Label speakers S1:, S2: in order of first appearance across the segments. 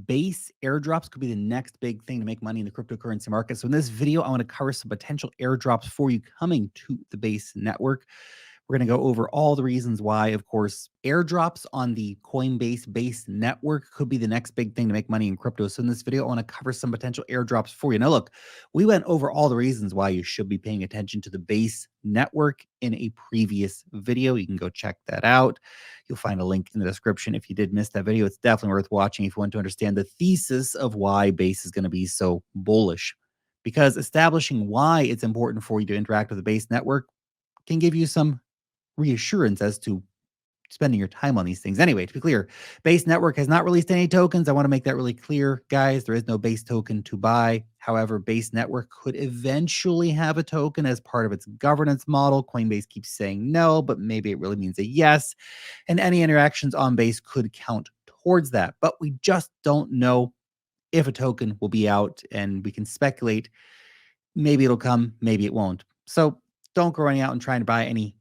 S1: Base airdrops could be the next big thing to make money in the cryptocurrency market. So in this video, I want to cover some potential airdrops for you coming to the Base network. We're going to go over all the reasons why. Of course, airdrops on the Coinbase Base network could be the next big thing to make money in crypto. So in this video, I want to cover some potential airdrops for you. Now, look, we went over all the reasons why you should be paying attention to the Base network in a previous video. You can go check that out. You'll find a link in the description. If you did miss that video, it's definitely worth watching if you want to understand the thesis of why Base is going to be so bullish. Because establishing why it's important for you to interact with the Base network can give you some reassurance as to spending your time on these things. Anyway, to be clear, Base Network has not released any tokens. I want to make that really clear, guys. There is no Base token to buy. However, Base Network could eventually have a token as part of its governance model. Coinbase keeps saying no, but maybe it really means a yes. And any interactions on Base could count towards that. But we just don't know if a token will be out, and we can speculate. Maybe it'll come, maybe it won't. So don't go running out and trying to buy any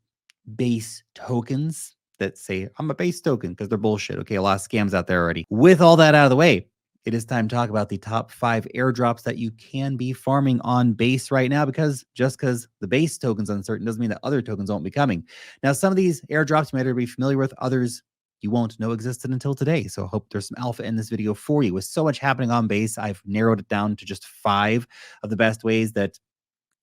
S1: Base tokens that say I'm a Base token, because they're bullshit. Okay, a lot of scams out there already. With all that out of the way, it is time to talk about the top 5 airdrops that you can be farming on Base right now, because just because the Base token's uncertain doesn't mean that other tokens won't be coming. Now, some of these airdrops you might already be familiar with, others you won't know existed until today. So I hope there's some alpha in this video for you. With so much happening on Base, I've narrowed it down to just 5 of the best ways that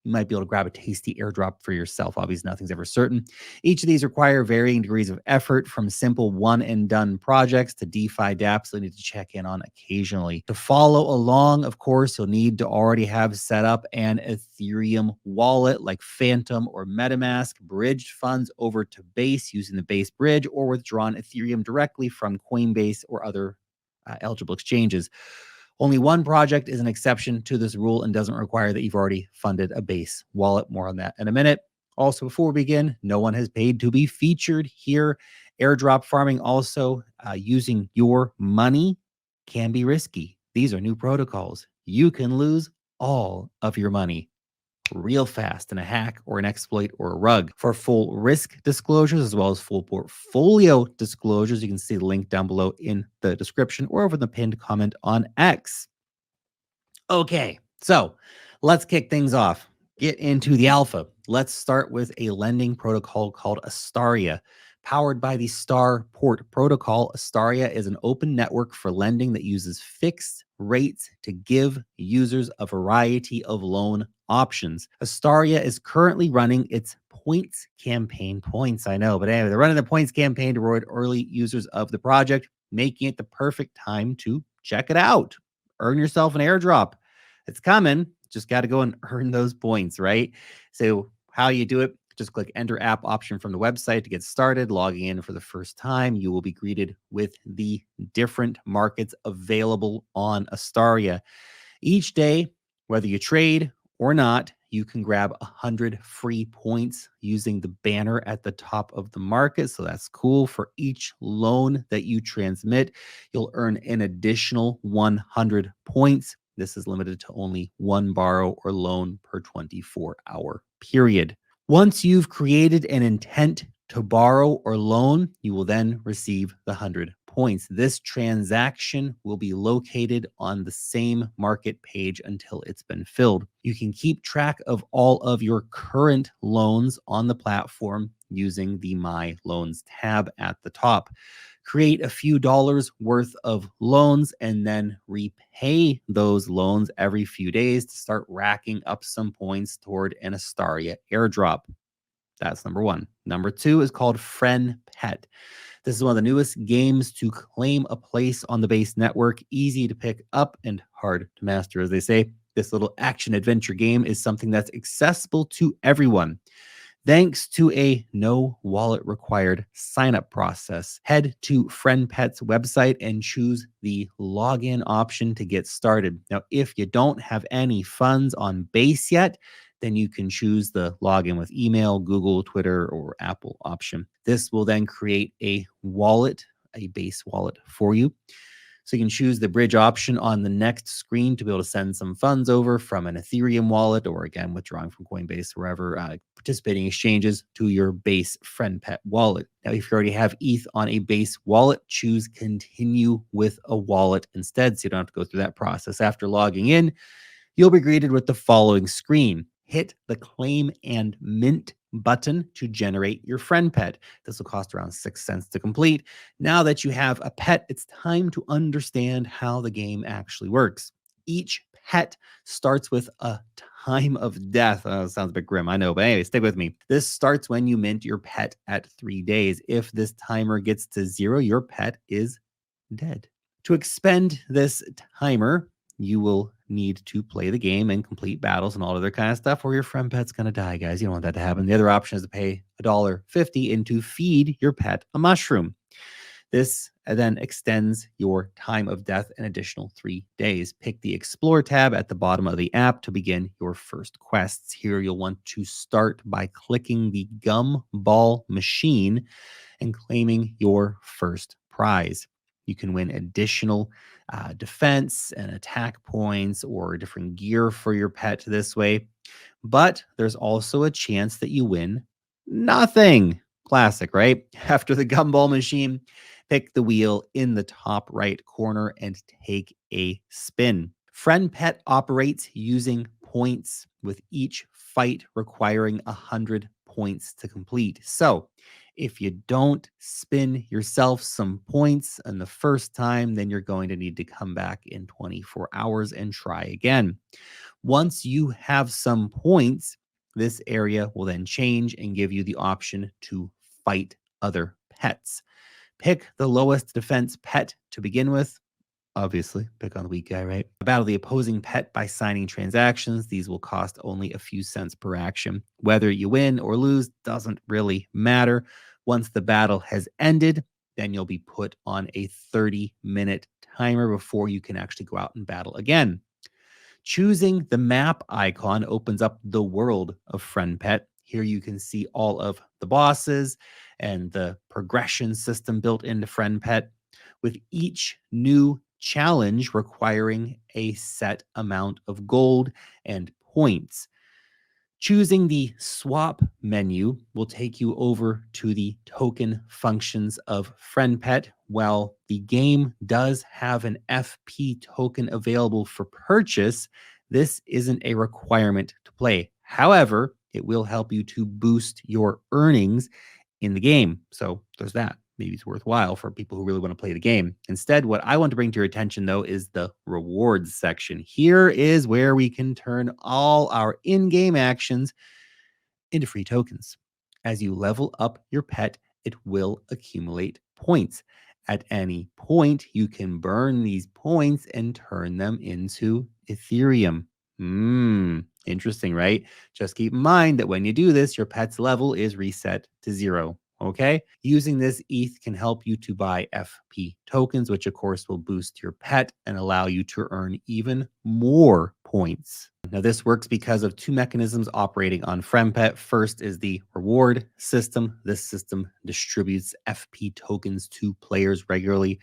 S1: you might be able to grab a tasty airdrop for yourself. Obviously, nothing's ever certain. Each of these require varying degrees of effort, from simple one-and-done projects to DeFi dApps you need to check in on occasionally. To follow along, of course, you'll need to already have set up an Ethereum wallet like Phantom or MetaMask, bridged funds over to Base using the Base bridge, or withdrawn Ethereum directly from Coinbase or other eligible exchanges. Only one project is an exception to this rule and doesn't require that you've already funded a Base wallet. More on that in a minute. Also, before we begin, no one has paid to be featured here. Airdrop farming, also using your money, can be risky. These are new protocols. You can lose all of your money real fast in a hack or an exploit or a rug. For full risk disclosures as well as full portfolio disclosures, you can see the link down below in the description or over the pinned comment on X. Okay, so let's kick things off. Get into the alpha. Let's start with a lending protocol called Astaria. Powered by the Starport protocol, Astaria is an open network for lending that uses fixed rates to give users a variety of loan options. Astaria is currently running its points campaign. Points, I know, but anyway, they're running the points campaign to reward early users of the project, making it the perfect time to check it out. Earn yourself an airdrop. It's coming. Just got to go and earn those points, right? So how you do it, just click enter app option from the website to get started. Logging in for the first time, you will be greeted with the different markets available on Astaria. Each day, whether you trade or not, you can grab 100 free points using the banner at the top of the market. So that's cool. For each loan that you transmit, you'll earn an additional 100 points. This is limited to only one borrow or loan per 24-hour period. Once you've created an intent to borrow or loan, you will then receive the 100 points. This transaction will be located on the same market page until it's been filled. You can keep track of all of your current loans on the platform using the My Loans tab at the top. Create a few dollars worth of loans and then repay those loans every few days to start racking up some points toward an Astaria airdrop. That's number 1. Number 2 is called FrenPet. This is one of the newest games to claim a place on the Base network. Easy to pick up and hard to master, as they say. This little action adventure game is something that's accessible to everyone, thanks to a no wallet required sign-up process. Head to FrenPet's website and choose the login option to get started. Now, if you don't have any funds on Base yet, then you can choose the login with email, Google, Twitter, or Apple option. This will then create a wallet, a Base wallet for you. So you can choose the bridge option on the next screen to be able to send some funds over from an Ethereum wallet, or again, withdrawing from Coinbase, wherever participating exchanges, to your base FrenPet wallet. Now, if you already have ETH on a base wallet, choose continue with a wallet instead, so you don't have to go through that process. After logging in, you'll be greeted with the following screen. Hit the claim and mint button to generate your friend pet. This will cost around 6 cents to complete. Now that you have a pet, it's time to understand how the game actually works. Each pet starts with a time of death. Sounds a bit grim, I know, but anyway, stick with me. This starts when you mint your pet at 3 days. If this timer gets to 0, your pet is dead. To expend this timer, you will need to play the game and complete battles and all other kind of stuff, or your friend pet's going to die, guys. You don't want that to happen. The other option is to pay $1.50 and to feed your pet a mushroom. This then extends your time of death an additional 3 days. Pick the Explore tab at the bottom of the app to begin your first quests. Here, you'll want to start by clicking the gumball machine and claiming your first prize. You can win additional defense and attack points or different gear for your pet this way. But there's also a chance that you win nothing. Classic, right? After the gumball machine, pick the wheel in the top right corner and take a spin. FrenPet operates using points, with each fight requiring 100 points to complete. So if you don't spin yourself some points on the first time, then you're going to need to come back in 24 hours and try again. Once you have some points, this area will then change and give you the option to fight other pets. Pick the lowest defense pet to begin with. Obviously, pick on the weak guy, right? Battle the opposing pet by signing transactions. These will cost only a few cents per action. Whether you win or lose doesn't really matter. Once the battle has ended, then you'll be put on a 30-minute timer before you can actually go out and battle again. Choosing the map icon opens up the world of FrenPet. Here you can see all of the bosses and the progression system built into FrenPet, with each new challenge requiring a set amount of gold and points. Choosing the swap menu will take you over to the token functions of FrenPet. While the game does have an FP token available for purchase, this isn't a requirement to play. However, it will help you to boost your earnings in the game. So there's that. Maybe it's worthwhile for people who really want to play the game. Instead, what I want to bring to your attention, though, is the rewards section. Here is where we can turn all our in-game actions into free tokens. As you level up your pet, it will accumulate points. At any point, you can burn these points and turn them into Ethereum. Interesting, right? Just keep in mind that when you do this, your pet's level is reset to 0. Okay. Using this ETH can help you to buy FP tokens, which of course will boost your pet and allow you to earn even more points. Now, this works because of two mechanisms operating on FrenPet. First is the reward system. This system distributes FP tokens to players regularly,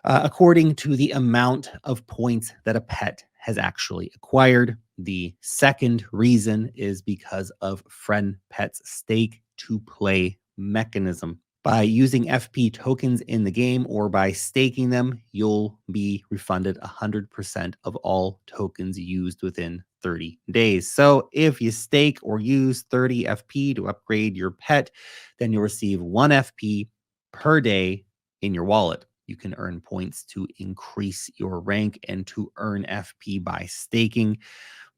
S1: according to the amount of points that a pet has actually acquired. The second reason is because of FrenPet's stake to play mechanism. By using FP tokens in the game or by staking them, you'll be refunded 100% of all tokens used within 30 days. So if you stake or use 30 FP to upgrade your pet, then you'll receive 1 FP per day in your wallet. You can earn points to increase your rank and to earn FP by staking,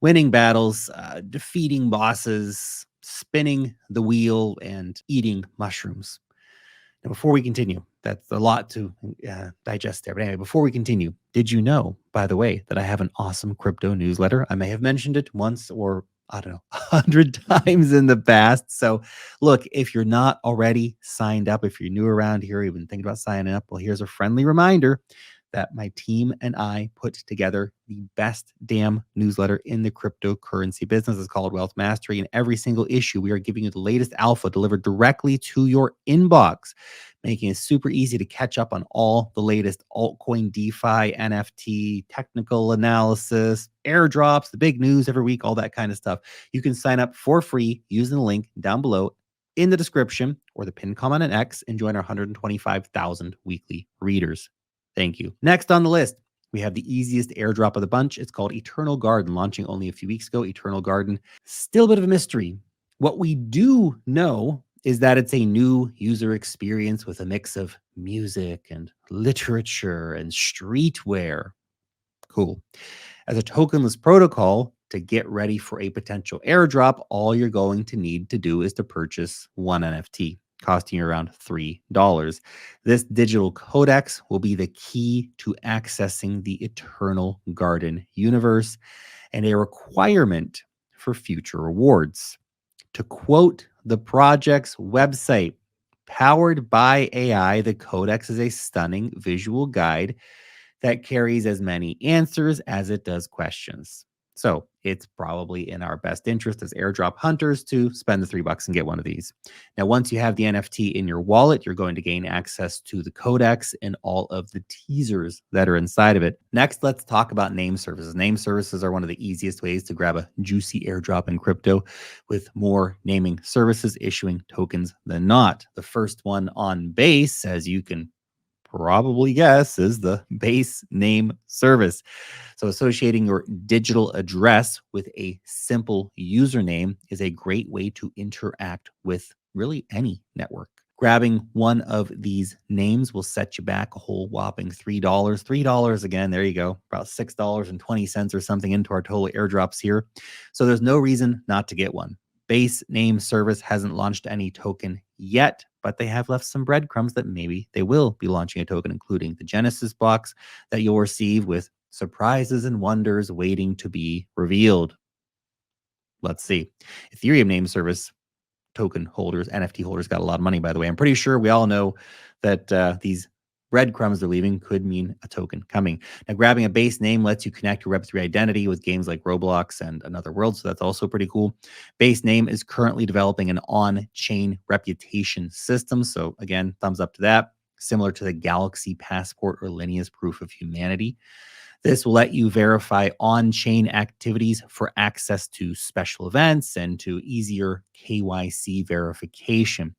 S1: winning battles, defeating bosses, spinning the wheel, and eating mushrooms. Now, before we continue, that's a lot to digest there. But anyway, before we continue, did you know, by the way, that I have an awesome crypto newsletter? I may have mentioned it once or I don't know, 100 times in the past. So look, if you're not already signed up, if you're new around here, you've been thinking about signing up, well, here's a friendly reminder that my team and I put together the best damn newsletter in the cryptocurrency business. It's called Wealth Mastery. And every single issue, we are giving you the latest alpha delivered directly to your inbox. making it super easy to catch up on all the latest altcoin, DeFi, NFT, technical analysis, airdrops, the big news every week, all that kind of stuff. You can sign up for free using the link down below in the description or the pinned comment on X and join our 125,000 weekly readers. Thank you. Next on the list, we have the easiest airdrop of the bunch. It's called Eternal Garden, launching only a few weeks ago. Eternal Garden, still a bit of a mystery. What we do know is that it's a new user experience with a mix of music and literature and streetwear. Cool. As a tokenless protocol, to get ready for a potential airdrop, all you're going to need to do is to purchase one NFT, costing you around $3. This digital codex will be the key to accessing the Eternal Garden universe and a requirement for future rewards. To quote the project's website, powered by AI, the codex is a stunning visual guide that carries as many answers as it does questions. So it's probably in our best interest as airdrop hunters to spend the $3 and get one of these. Now, once you have the NFT in your wallet, you're going to gain access to the codex and all of the teasers that are inside of it. Next, let's talk about name services. Name services are one of the easiest ways to grab a juicy airdrop in crypto, with more naming services issuing tokens than not. The first one on base, as you can probably guess, is the base name service. So associating your digital address with a simple username is a great way to interact with really any network. Grabbing one of these names will set you back a whole whopping $3. $3 again, there you go, about $6.20 or something into our total airdrops here. So there's no reason not to get one. Base name service hasn't launched any token yet, but they have left some breadcrumbs that maybe they will be launching a token, including the Genesis box that you'll receive with surprises and wonders waiting to be revealed. Let's see. Ethereum name service token holders, NFT holders got a lot of money, by the way. I'm pretty sure we all know that these breadcrumbs they're leaving could mean a token coming. Now, grabbing a base name lets you connect your Web3 identity with games like Roblox and Another World, so that's also pretty cool. Base name is currently developing an on-chain reputation system, so again, thumbs up to that. Similar to the Galaxy Passport or Linnea's Proof of Humanity. This will let you verify on-chain activities for access to special events and to easier KYC verification.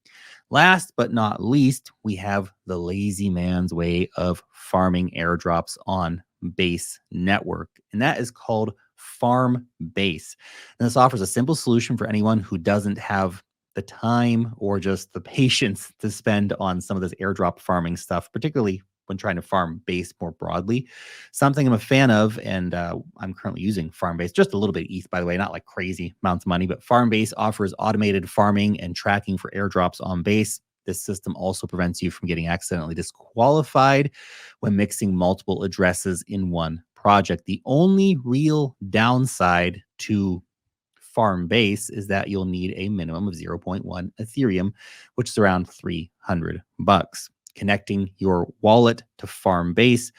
S1: Last but not least, we have the lazy man's way of farming airdrops on Base Network, and that is called Farmbase. And this offers a simple solution for anyone who doesn't have the time or just the patience to spend on some of this airdrop farming stuff, particularly when trying to farm base more broadly. Something I'm a fan of, and I'm currently using Farmbase, just a little bit of ETH, by the way, not like crazy amounts of money, but Farmbase offers automated farming and tracking for airdrops on base. This system also prevents you from getting accidentally disqualified when mixing multiple addresses in one project. The only real downside to Farmbase is that you'll need a minimum of 0.1 Ethereum, which is around $300. Connecting your wallet to Farmbase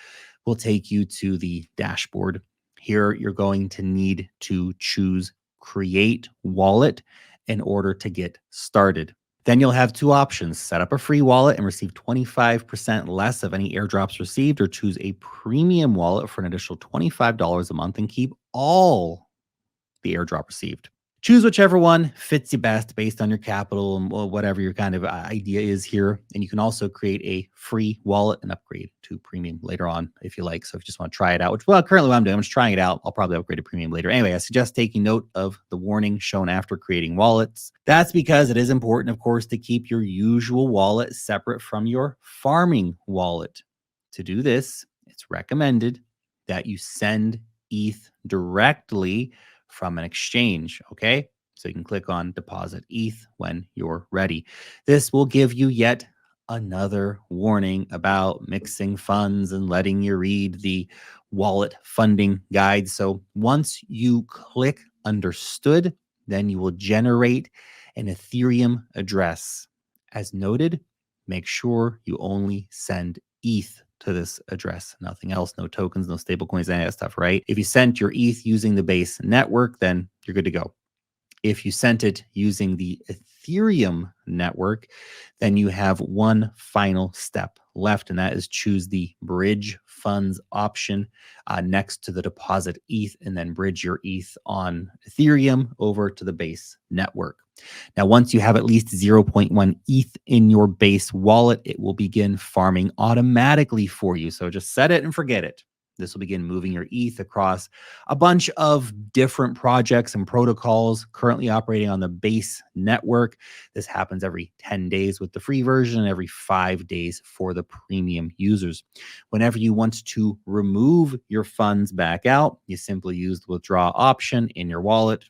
S1: will take you to the dashboard. Here, you're going to need to choose Create Wallet in order to get started. Then you'll have two options: set up a free wallet and receive 25% less of any airdrops received, or choose a premium wallet for an additional $25 a month and keep all the airdrop received. Choose whichever one fits you best based on your capital and whatever your kind of idea is here. And you can also create a free wallet and upgrade to premium later on if you like. So if you just want to try it out, which, well, currently what I'm doing, I'm just trying it out. I'll probably upgrade to premium later. Anyway, I suggest taking note of the warning shown after creating wallets. That's because it is important, of course, to keep your usual wallet separate from your farming wallet. To do this, it's recommended that you send ETH directly from an exchange, okay? So you can click on deposit ETH when you're ready. This will give you yet another warning about mixing funds and letting you read the wallet funding guide. So once you click understood, then you will generate an Ethereum address. As noted, make sure you only send ETH to this address, nothing else, no tokens, no stable coins, any of that stuff, right? If you sent your ETH using the Base network, then you're good to go. If you sent it using the Ethereum network, then you have one final step left, and that is choose the bridge funds option next to the deposit ETH, and then bridge your ETH on Ethereum over to the Base network. Now, once you have at least 0.1 ETH in your Base wallet, it will begin farming automatically for you. So just set it and forget it. This will begin moving your ETH across a bunch of different projects and protocols currently operating on the Base network. This happens every 10 days with the free version and every 5 days for the premium users. Whenever you want to remove your funds back out, you simply use the withdraw option in your wallet,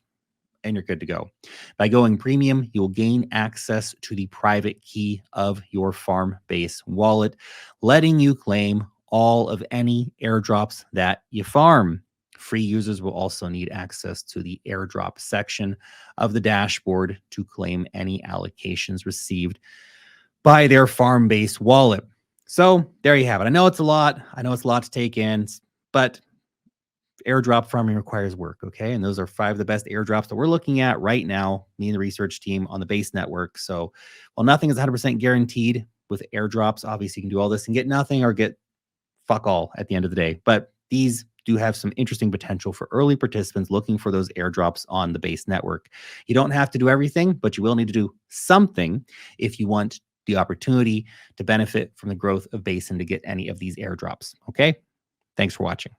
S1: and you're good to go. By going premium, you will gain access to the private key of your Farmbase wallet, letting you claim all of any airdrops that you farm. Free users will also need access to the airdrop section of the dashboard to claim any allocations received by their Farmbase wallet. So there you have it. I know it's a lot. I know it's a lot to take in, but airdrop farming requires work, okay? And those are 5 of the best airdrops that we're looking at right now, me and the research team on the Base network. So while nothing is 100% guaranteed with airdrops, obviously you can do all this and get nothing or get fuck all at the end of the day. But these do have some interesting potential for early participants looking for those airdrops on the Base network. You don't have to do everything, but you will need to do something if you want the opportunity to benefit from the growth of Base and to get any of these airdrops, okay? Thanks for watching.